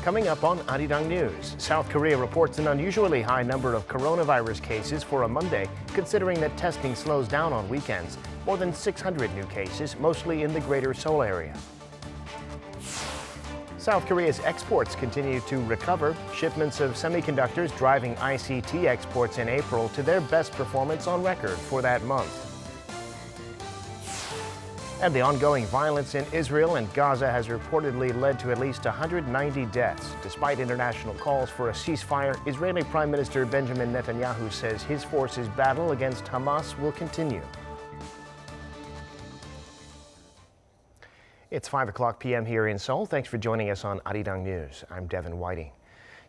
Coming up on Arirang News, South Korea reports an unusually high number of coronavirus cases for a Monday, considering that testing slows down on weekends. More than 600 new cases, mostly in the greater Seoul area. South Korea's exports continue to recover. Shipments of semiconductors driving ICT exports in April to their best performance on record for that month. And the ongoing violence in Israel and Gaza has reportedly led to at least 190 deaths. Despite international calls for a ceasefire, Israeli Prime Minister Benjamin Netanyahu says his forces' battle against Hamas will continue. It's 5 p.m. here in Seoul. Thanks for joining us on Arirang News. I'm Devin Whiting.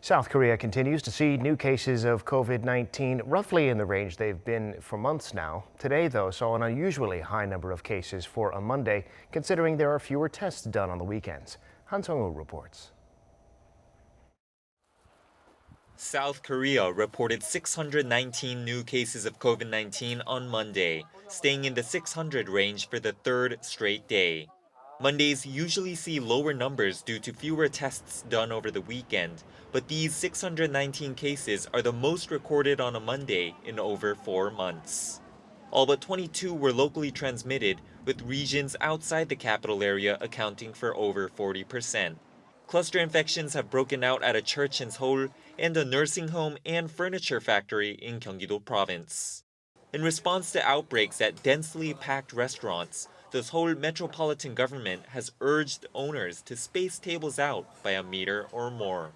South Korea continues to see new cases of COVID-19 roughly in the range they've been for months now. Today, though, saw an unusually high number of cases for a Monday, considering there are fewer tests done on the weekends. Han Sung-woo reports. South Korea reported 619 new cases of COVID-19 on Monday, staying in the 600 range for the third straight day. Mondays usually see lower numbers due to fewer tests done over the weekend, but these 619 cases are the most recorded on a Monday in over 4 months. All but 22 were locally transmitted, with regions outside the capital area accounting for over 40%. Cluster infections have broken out at a church in Seoul and a nursing home and furniture factory in Gyeonggi-do province. In response to outbreaks at densely packed restaurants, the Seoul metropolitan government has urged owners to space tables out by a meter or more.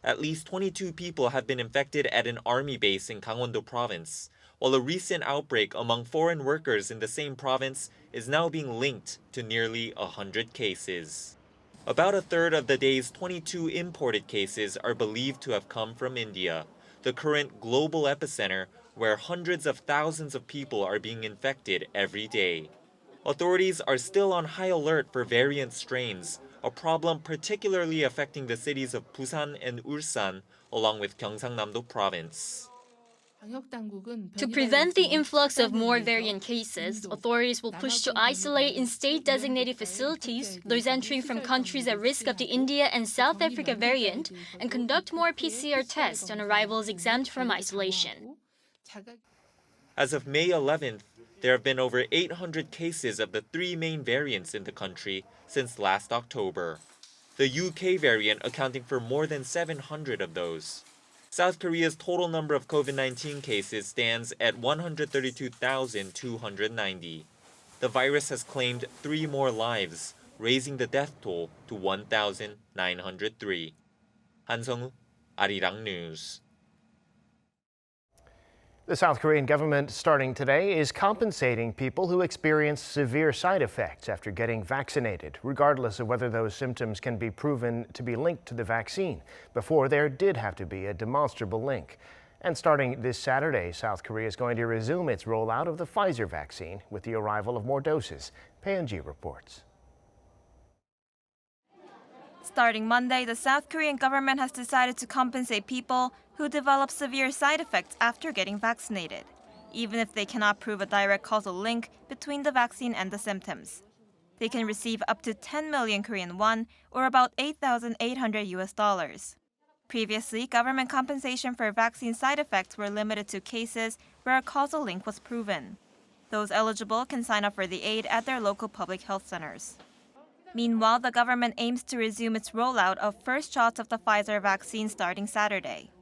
At least 22 people have been infected at an army base in Gangwon-do province, while a recent outbreak among foreign workers in the same province is now being linked to nearly 100 cases. About a third of the day's 22 imported cases are believed to have come from India, the current global epicenter where hundreds of thousands of people are being infected every day. Authorities are still on high alert for variant strains, a problem particularly affecting the cities of Busan and Ulsan, along with Gyeongsang-namdo province. To prevent the influx of more variant cases, authorities will push to isolate in state-designated facilities those entering from countries at risk of the India and South Africa variant and conduct more PCR tests on arrivals exempt from isolation. As of May 11th, there have been over 800 cases of the 3 main variants in the country since last October, the UK variant accounting for more than 700 of those. South Korea's total number of COVID-19 cases stands at 132,290. The virus has claimed 3 more lives, raising the death toll to 1,903. Han Sung-woo, Arirang News. The South Korean government, starting today, is compensating people who experience severe side effects after getting vaccinated, regardless of whether those symptoms can be proven to be linked to the vaccine. Before, there did have to be a demonstrable link. And starting this Saturday, South Korea is going to resume its rollout of the Pfizer vaccine with the arrival of more doses. Paeun-ji reports. Starting Monday, the South Korean government has decided to compensate people who develop severe side effects after getting vaccinated, even if they cannot prove a direct causal link between the vaccine and the symptoms. They can receive up to 10 million Korean won, or about $8,800. Previously, government compensation for vaccine side effects were limited to cases where a causal link was proven. Those eligible can sign up for the aid at their local public health centers. Meanwhile, the government aims to resume its rollout of first shots of the Pfizer vaccine starting Saturday.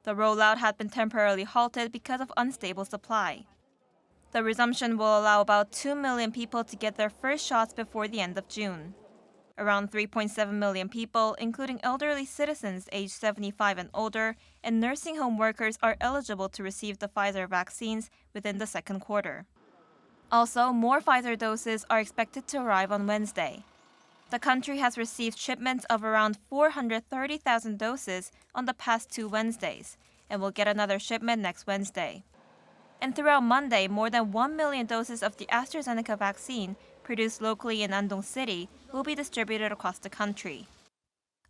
The rollout had been temporarily halted because of unstable supply. The resumption will allow about 2 million people to get their first shots before the end of June. Around 3.7 million people, including elderly citizens aged 75 and older, and nursing home workers are eligible to receive the Pfizer vaccines within the second quarter. Also, more Pfizer doses are expected to arrive on Wednesday. The country has received shipments of around 430,000 doses on the past 2 Wednesdays and will get another shipment next Wednesday. And throughout Monday, more than 1 million doses of the AstraZeneca vaccine produced locally in Andong City will be distributed across the country.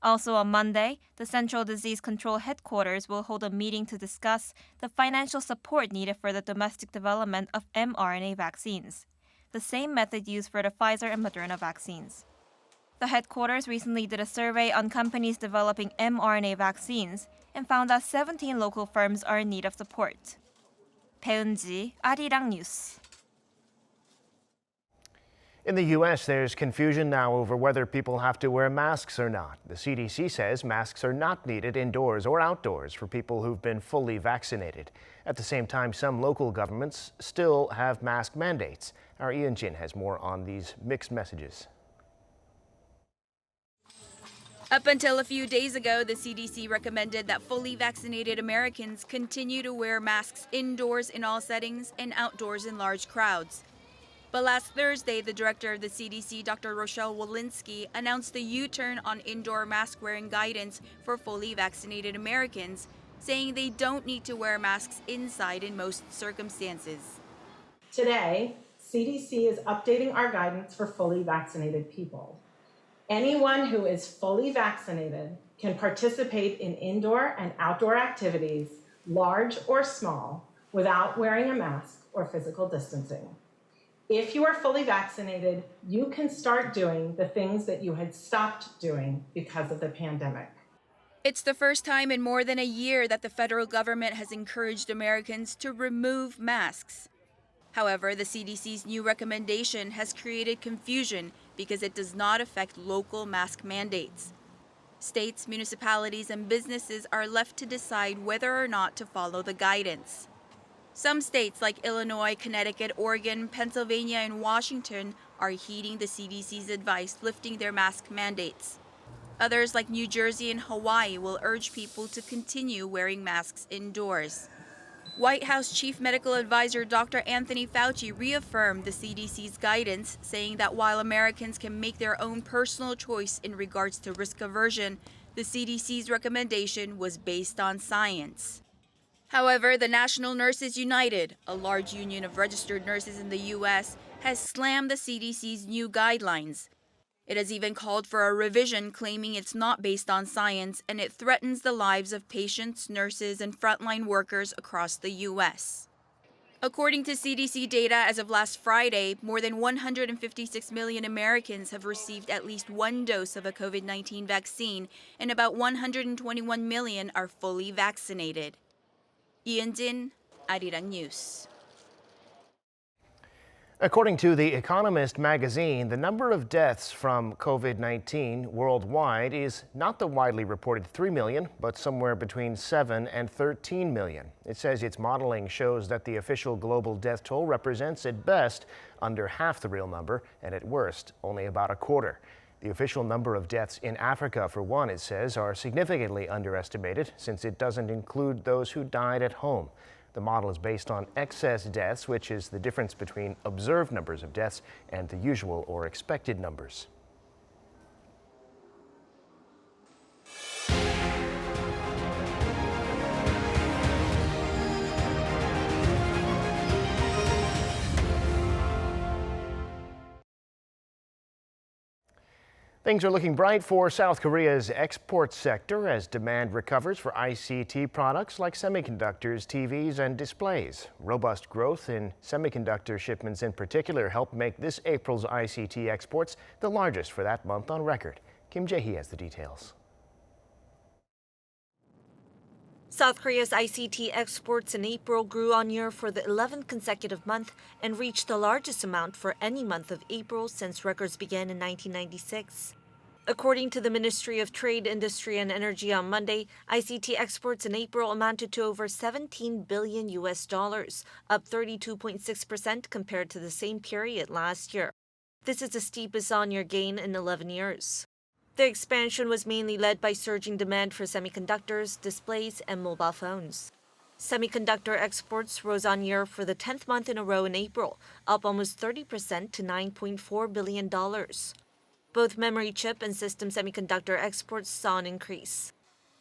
Also on Monday, the Central Disease Control Headquarters will hold a meeting to discuss the financial support needed for the domestic development of mRNA vaccines, the same method used for the Pfizer and Moderna vaccines. The headquarters recently did a survey on companies developing mRNA vaccines and found that 17 local firms are in need of support. 배은지, Arirang News. In the U.S., there's confusion now over whether people have to wear masks or not. The CDC says masks are not needed indoors or outdoors for people who've been fully vaccinated. At the same time, some local governments still have mask mandates. Our Ian Jin has more on these mixed messages. Up until a few days ago, the CDC recommended that fully vaccinated Americans continue to wear masks indoors in all settings and outdoors in large crowds. But last Thursday, the director of the CDC, Dr. Rochelle Walensky, announced the U-turn on indoor mask-wearing guidance for fully vaccinated Americans, saying they don't need to wear masks inside in most circumstances. Today, CDC is updating our guidance for fully vaccinated people. Anyone who is fully vaccinated can participate in indoor and outdoor activities, large or small, without wearing a mask or physical distancing. If you are fully vaccinated, you can start doing the things that you had stopped doing because of the pandemic. It's the first time in more than a year that the federal government has encouraged Americans to remove masks. However, the CDC's new recommendation has created confusion because it does not affect local mask mandates. States, municipalities, and businesses are left to decide whether or not to follow the guidance. Some states like Illinois, Connecticut, Oregon, Pennsylvania, and Washington are heeding the CDC's advice, lifting their mask mandates. Others like New Jersey and Hawaii will urge people to continue wearing masks indoors. White House Chief Medical Advisor Dr. Anthony Fauci reaffirmed the CDC's guidance, saying that while Americans can make their own personal choice in regards to risk aversion, the CDC's recommendation was based on science. However, the National Nurses United, a large union of registered nurses in the U.S., has slammed the CDC's new guidelines. It has even called for a revision, claiming it's not based on science and it threatens the lives of patients, nurses, and frontline workers across the U.S. According to CDC data, as of last Friday, more than 156 million Americans have received at least one dose of a COVID-19 vaccine, and about 121 million are fully vaccinated. Ian Jin, Arirang News. According to the Economist magazine, the number of deaths from COVID-19 worldwide is not the widely reported 3 million, but somewhere between 7 and 13 million. It says its modeling shows that the official global death toll represents at best under half the real number and at worst only about a quarter. The official number of deaths in Africa, for one, it says, are significantly underestimated since it doesn't include those who died at home. The model is based on excess deaths, which is the difference between observed numbers of deaths and the usual or expected numbers. Things are looking bright for South Korea's export sector as demand recovers for ICT products like semiconductors, TVs, and displays. Robust growth in semiconductor shipments in particular helped make this April's ICT exports the largest for that month on record. Kim Jae-hee has the details. South Korea's ICT exports in April grew on year for the 11th consecutive month and reached the largest amount for any month of April since records began in 1996. According to the Ministry of Trade, Industry and Energy on Monday, ICT exports in April amounted to over $17 billion, up 32.6% compared to the same period last year. This is the steepest on-year gain in 11 years. The expansion was mainly led by surging demand for semiconductors, displays, and mobile phones. Semiconductor exports rose on year for the 10th month in a row in April, up almost 30% to $9.4 billion. Both memory chip and system semiconductor exports saw an increase.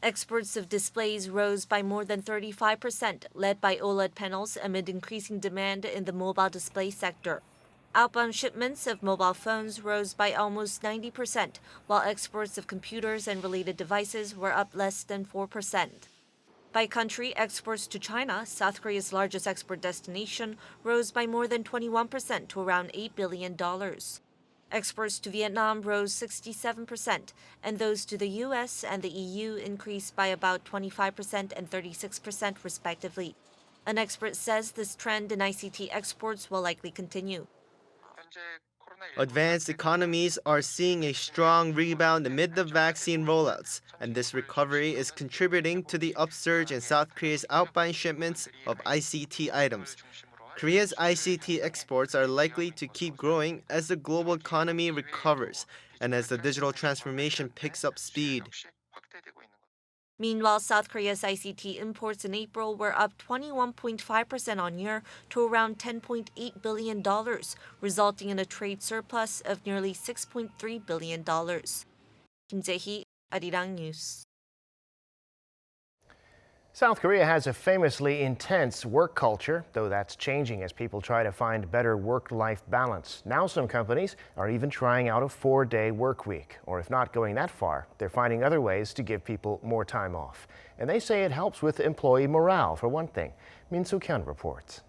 Exports of displays rose by more than 35%, led by OLED panels amid increasing demand in the mobile display sector. Outbound shipments of mobile phones rose by almost 90%, while exports of computers and related devices were up less than 4%. By country, exports to China, South Korea's largest export destination, rose by more than 21% to around $8 billion. Exports to Vietnam rose 67%, and those to the US and the EU increased by about 25% and 36% respectively. An expert says this trend in ICT exports will likely continue. Advanced economies are seeing a strong rebound amid the vaccine rollouts, and this recovery is contributing to the upsurge in South Korea's outbound shipments of ICT items. Korea's ICT exports are likely to keep growing as the global economy recovers and as the digital transformation picks up speed. Meanwhile, South Korea's ICT imports in April were up 21.5% on year to around $10.8 billion, resulting in a trade surplus of nearly $6.3 billion. Kim Jae-hee, Arirang News. South Korea has a famously intense work culture, though that's changing as people try to find better work-life balance. Now some companies are even trying out a 4-day work week. Or if not going that far, they're finding other ways to give people more time off. And they say it helps with employee morale, for one thing. Min Soo-kyun reports.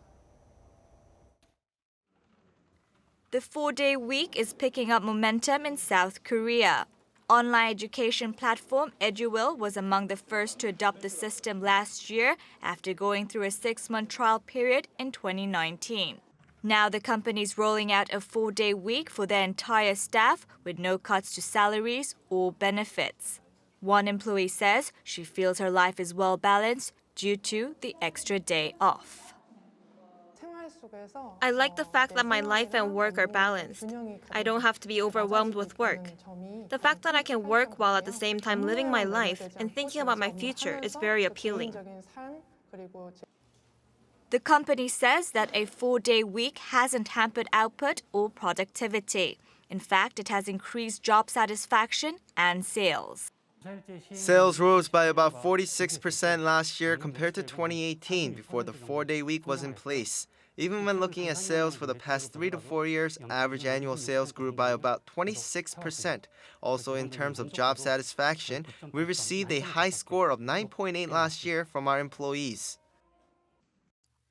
The 4-day week is picking up momentum in South Korea. Online education platform Eduwil was among the first to adopt the system last year after going through a 6-month trial period in 2019. Now the company is rolling out a 4-day week for their entire staff with no cuts to salaries or benefits. One employee says she feels her life is well balanced due to the extra day off. I like the fact that my life and work are balanced. I don't have to be overwhelmed with work. The fact that I can work while at the same time living my life and thinking about my future is very appealing. The company says that a 4-day week hasn't hampered output or productivity. In fact, it has increased job satisfaction and sales. Sales rose by about 46% last year compared to 2018 before the 4-day week was in place. Even when looking at sales for the past 3 to 4 years, average annual sales grew by about 26%. Also, in terms of job satisfaction, we received a high score of 9.8 last year from our employees.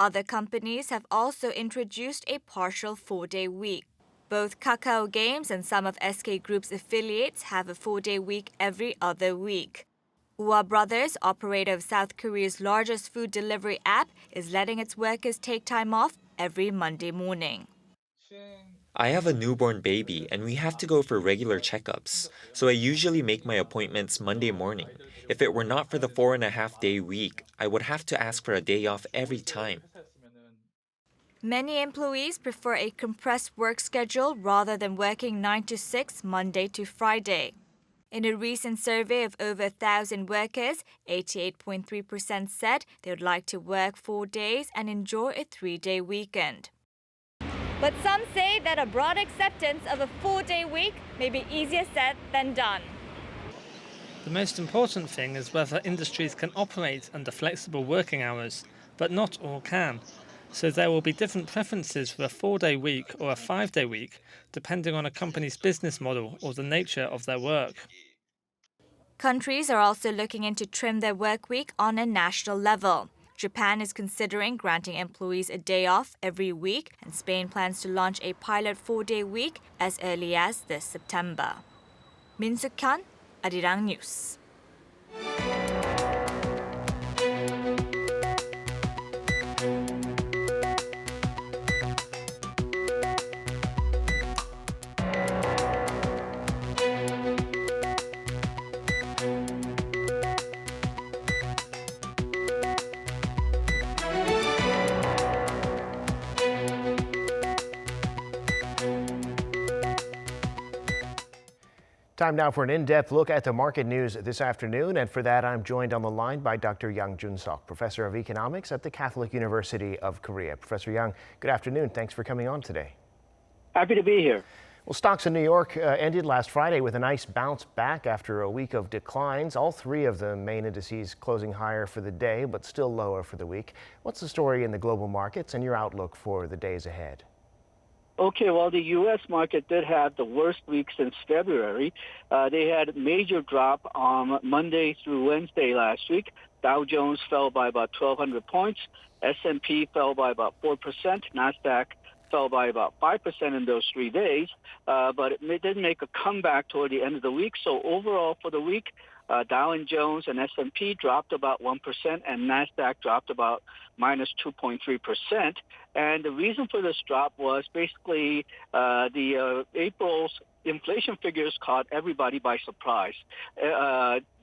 Other companies have also introduced a partial 4-day week. Both Kakao Games and some of SK Group's affiliates have a 4-day week every other week. Ua Brothers, operator of South Korea's largest food delivery app, is letting its workers take time off every Monday morning. I have a newborn baby and we have to go for regular checkups, so I usually make my appointments Monday morning. If it were not for the 4.5-day week, I would have to ask for a day off every time. Many employees prefer a compressed work schedule rather than working 9 to 6 Monday to Friday. In a recent survey of over 1,000 workers, 88.3% said they would like to work 4 days and enjoy a 3-day weekend. But some say that a broad acceptance of a 4-day week may be easier said than done. The most important thing is whether industries can operate under flexible working hours, but not all can. So there will be different preferences for a 4-day week or a 5-day week, depending on a company's business model or the nature of their work. Countries are also looking into trim their work week on a national level. Japan is considering granting employees a day off every week, and Spain plans to launch a pilot 4-day week as early as this September. Min Soo-kyun, Arirang News. Time now for an in-depth look at the market news this afternoon, and for that I'm joined on the line by Dr. Young Jun-sok, Professor of Economics at the Catholic University of Korea. Professor Young, good afternoon. Thanks for coming on today. Happy to be here. Well, stocks in New York ended last Friday with a nice bounce back after a week of declines. All three of the main indices closing higher for the day, but still lower for the week. What's the story in the global markets and your outlook for the days ahead? Okay, well, the U.S. market did have the worst week since February. They had a major drop on Monday through Wednesday last week. Dow Jones fell by about 1,200 points. S&P fell by about 4%. NASDAQ fell by about 5% in those 3 days, but it did make a comeback toward the end of the week. So overall for the week, Dow and Jones and S&P dropped about 1%, and NASDAQ dropped about minus 2.3%. And the reason for this drop was basically April's inflation figures caught everybody by surprise.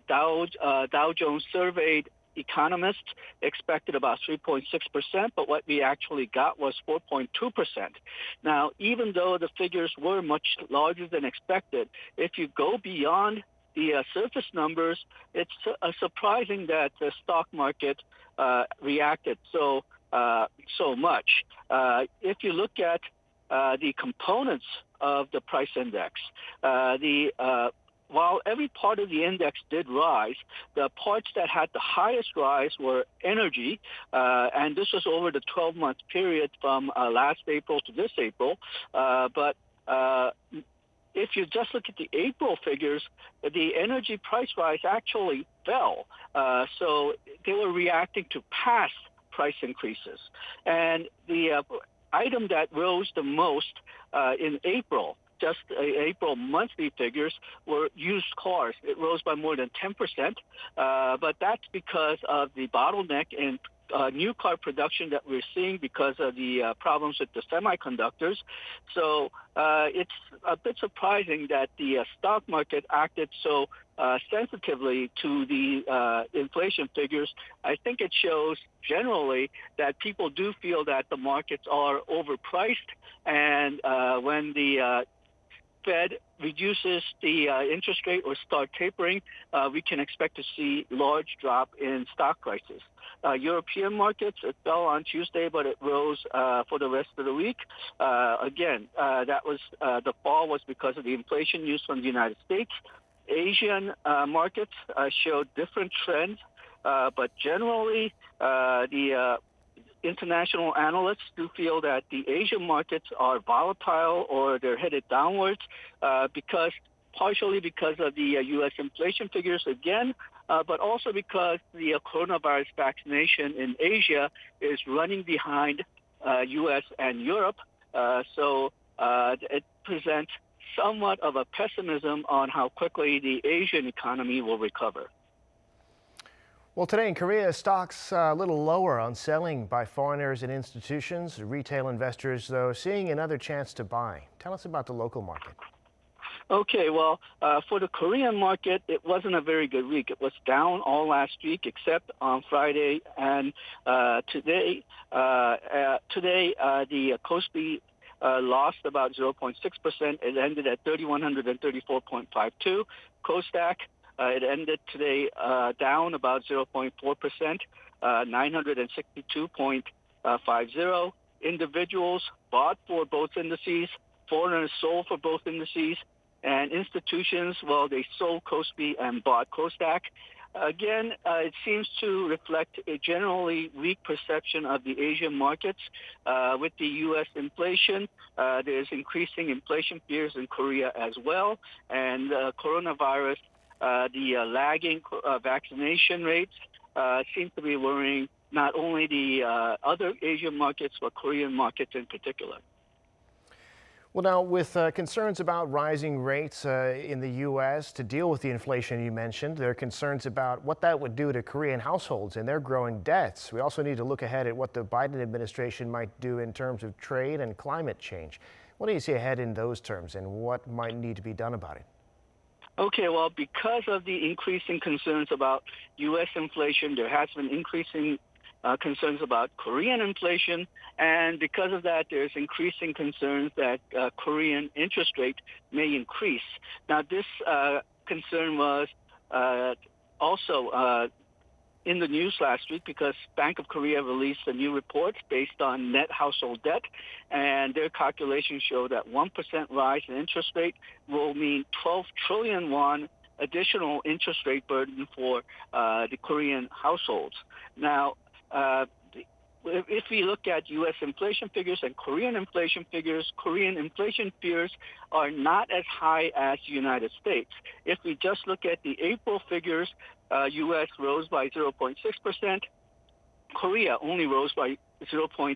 Dow Jones surveyed economists expected about 3.6%, but what we actually got was 4.2%. Now, even though the figures were much larger than expected, if you go beyond the surface numbers, it's surprising that the stock market reacted so much. If you look at the components of the price index, while every part of the index did rise, the parts that had the highest rise were energy, and this was over the 12-month period from last April to this April. But if you just look at the April figures, the energy price rise actually fell. So they were reacting to past price increases. And the item that rose the most in April, just April monthly figures, were used cars. It rose by more than 10%, but that's because of the bottleneck in new car production that we're seeing because of the problems with the semiconductors. So it's a bit surprising that the stock market acted so sensitively to the inflation figures. I think it shows generally that people do feel that the markets are overpriced, and when the Fed reduces the interest rate or start tapering, we can expect to see large drop in stock prices. European markets, it fell on Tuesday, but it rose for the rest of the week. Again, that was the fall was because of the inflation news from the United States. Asian markets showed different trends, but generally the international analysts do feel that the Asian markets are volatile or they're headed downwards partially because of the U.S. inflation figures again, but also because the coronavirus vaccination in Asia is running behind U.S. and Europe. So it presents somewhat of a pessimism on how quickly the Asian economy will recover. Well, today in Korea, stocks a little lower on selling by foreigners and institutions. Retail investors, though, seeing another chance to buy. Tell us about the local market. Okay, well, for the Korean market, it wasn't a very good week. It was down all last week except on Friday and today. The Kospi lost about 0.6%. It ended at 3,134.52. Kosdaq, it ended today down about 0.4%, 962.50. Individuals bought for both indices. Foreigners sold for both indices. And institutions, well, they sold Kospi and bought Kosdaq. Again, it seems to reflect a generally weak perception of the Asian markets. With the U.S. inflation, there's increasing inflation fears in Korea as well. And coronavirus, the lagging vaccination rates seem to be worrying not only the other Asian markets, but Korean markets in particular. Well, now, with concerns about rising rates in the U.S. to deal with the inflation you mentioned, there are concerns about what that would do to Korean households and their growing debts. We also need to look ahead at what the Biden administration might do in terms of trade and climate change. What do you see ahead in those terms, and what might need to be done about it? Okay, well, because of the increasing concerns about U.S. inflation, there has been increasing concerns about Korean inflation, and because of that, there's increasing concerns that Korean interest rate may increase. Now, this concern was also in the news last week because Bank of Korea released a new report based on net household debt, and their calculations show that 1% rise in interest rate will mean 12 trillion won additional interest rate burden for the Korean households. Now, if we look at U.S. inflation figures and Korean inflation figures, Korean inflation fears are not as high as the United States. If we just look at the April figures, U.S. rose by 0.6%. Korea only rose by 0.2%.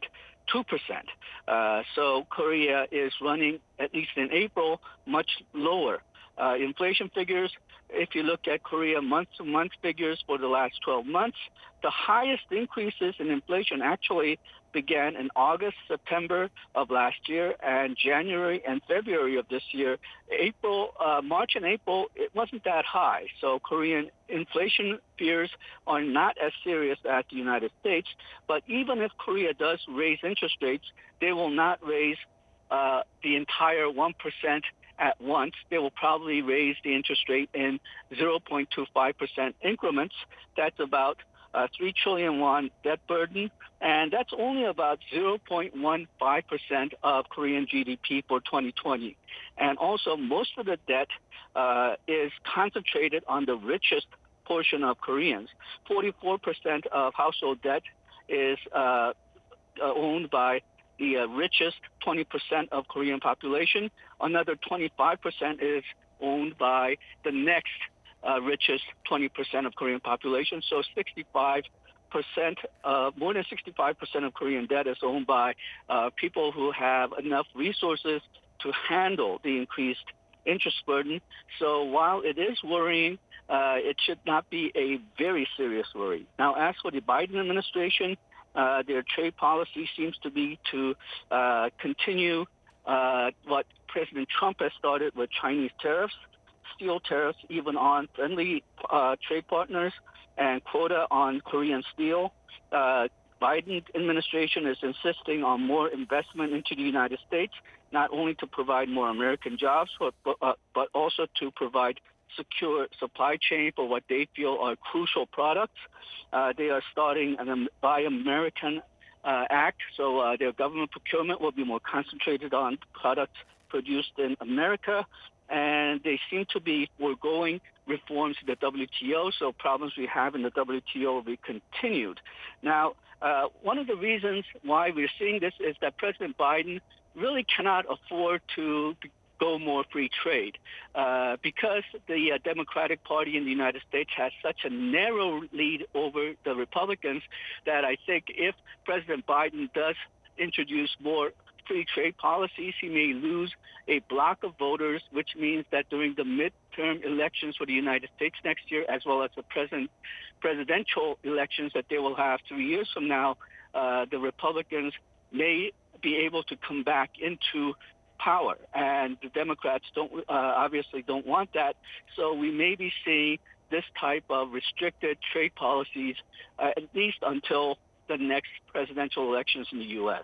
2%. So Korea is running, at least in April, much lower. Inflation figures, if you look at Korea month-to-month figures for the last 12 months, the highest increases in inflation actually began in August, September of last year, and January and February of this year. March and April, it wasn't that high. So Korean inflation fears are not as serious as the United States. But even if Korea does raise interest rates, they will not raise the entire 1% at once. They will probably raise the interest rate in 0.25% increments. That's about 3 trillion won debt burden, and that's only about 0.15% of Korean GDP for 2020. And also, most of the debt is concentrated on the richest portion of Koreans. 44% of household debt is owned by the richest 20% of Korean population. Another 25% is owned by the next richest 20% of Korean population. So 65%, more than 65% of Korean debt is owned by people who have enough resources to handle the increased interest burden. So while it is worrying, it should not be a very serious worry. Now, as for the Biden administration, their trade policy seems to be to continue what President Trump has started with Chinese tariffs, steel tariffs even on friendly trade partners, and quota on Korean steel. Biden administration is insisting on more investment into the United States, not only to provide more American jobs, but also to provide secure supply chain for what they feel are crucial products. They are starting an Buy American Act, so their government procurement will be more concentrated on products produced in America. And they seem to be foregoing reforms to the WTO, so problems we have in the WTO will be continued. Now, one of the reasons why we're seeing this is that President Biden really cannot afford to go more free trade because the Democratic Party in the United States has such a narrow lead over the Republicans that I think if President Biden does introduce more free trade policies, he may lose a block of voters, which means that during the midterm elections for the United States next year, as well as the presidential elections that they will have 3 years from now, the Republicans may be able to come back into power, and the Democrats obviously don't want that. So we may be seeing this type of restricted trade policies at least until the next presidential elections in the U.S.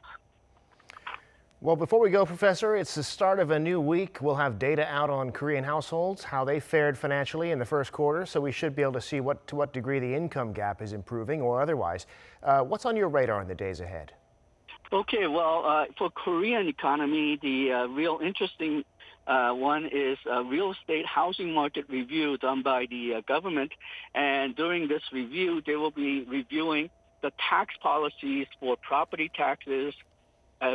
Well, before we go, Professor, it's the start of a new week. We'll have data out on Korean households, how they fared financially in the first quarter, so we should be able to see to what degree the income gap is improving or otherwise. What's on your radar in the days ahead? Okay, well, for Korean economy, the real interesting one is a real estate housing market review done by the government. And during this review, they will be reviewing the tax policies for property taxes,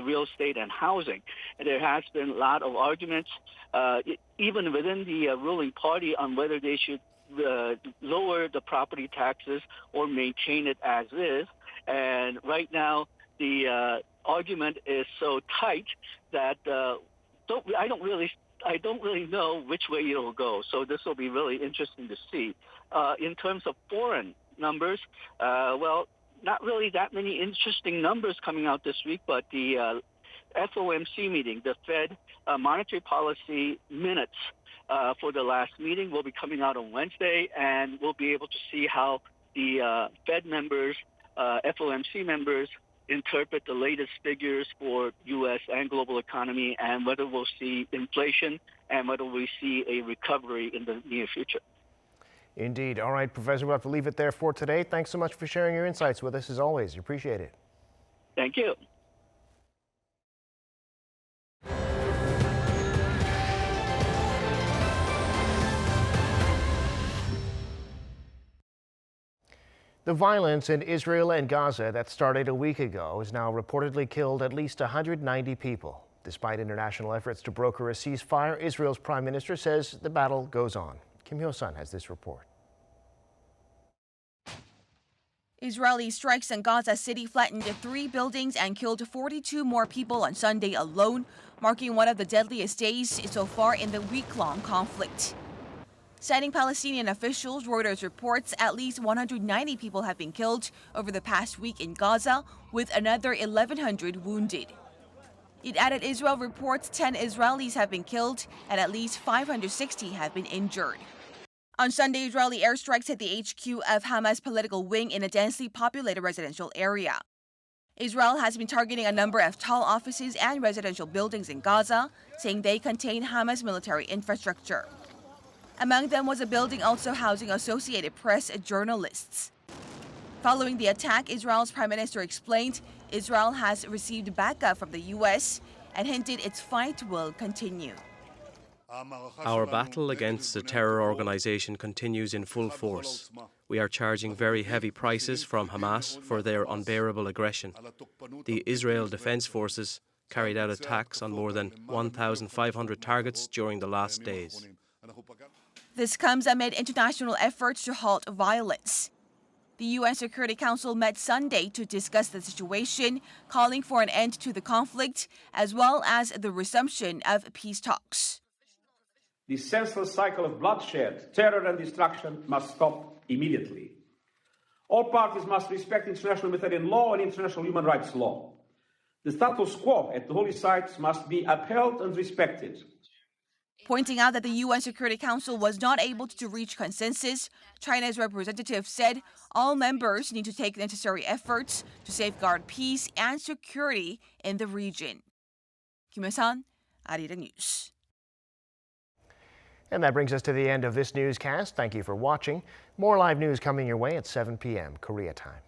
real estate, and housing. And there has been a lot of arguments, even within the ruling party, on whether they should lower the property taxes or maintain it as is. And right now, the argument is so tight that I don't really know which way it'll go. So this will be really interesting to see. In terms of foreign numbers, well, not really that many interesting numbers coming out this week, but the FOMC meeting, the Fed monetary policy minutes for the last meeting will be coming out on Wednesday, and we'll be able to see how the Fed members, FOMC members, interpret the latest figures for U.S. and global economy, and whether we'll see inflation and whether we see a recovery in the near future. Indeed. All right, Professor, we'll have to leave it there for today. Thanks so much for sharing your insights with us as always. Appreciate it. Thank you. The violence in Israel and Gaza that started a week ago has now reportedly killed at least 190 people. Despite international efforts to broker a ceasefire, Israel's prime minister says the battle goes on. Kim Hyo-sun has this report. Israeli strikes in Gaza City flattened 3 buildings and killed 42 more people on Sunday alone, marking one of the deadliest days so far in the week-long conflict. Citing Palestinian officials, Reuters reports at least 190 people have been killed over the past week in Gaza, with another 1,100 wounded. It added Israel reports 10 Israelis have been killed and at least 560 have been injured. On Sunday, Israeli airstrikes hit the HQ of Hamas political wing in a densely populated residential area. Israel has been targeting a number of tall offices and residential buildings in Gaza, saying they contain Hamas military infrastructure. Among them was a building also housing Associated Press journalists. Following the attack, Israel's prime minister explained Israel has received backup from the U.S. and hinted its fight will continue. Our battle against the terror organization continues in full force. We are charging very heavy prices from Hamas for their unbearable aggression. The Israel Defense Forces carried out attacks on more than 1,500 targets during the last days. This comes amid international efforts to halt violence. The UN Security Council met Sunday to discuss the situation, calling for an end to the conflict as well as the resumption of peace talks. The senseless cycle of bloodshed, terror and destruction must stop immediately. All parties must respect international humanitarian law and international human rights law. The status quo at the holy sites must be upheld and respected. Pointing out that the UN Security Council was not able to reach consensus, China's representative said all members need to take necessary efforts to safeguard peace and security in the region. Kim Hye-sun, Arirang News. And that brings us to the end of this newscast. Thank you for watching. More live news coming your way at 7 p.m. Korea time.